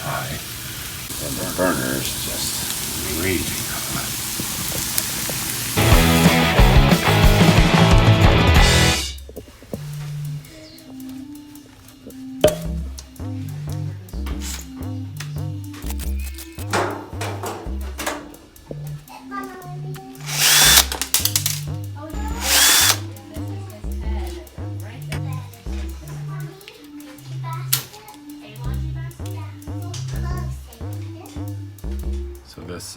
high, and the burner's just raging hot. So this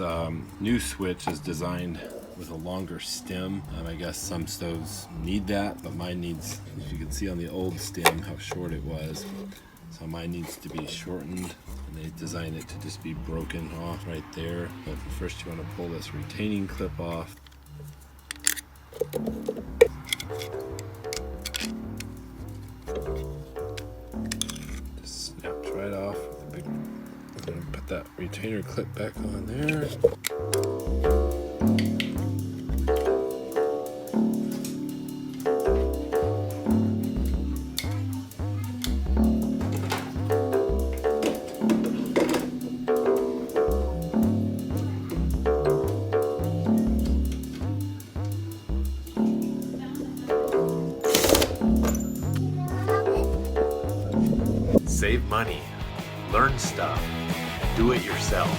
new switch is designed with a longer stem. I guess some stoves need that, but mine needs, as you can see on the old stem, how short it was. So mine needs to be shortened, and they designed it to just be broken off right there. But first you want to pull this retaining clip off. Just snaps right off with a big. I'm going to put that retainer clip back on there. Save money, learn stuff, do it yourself.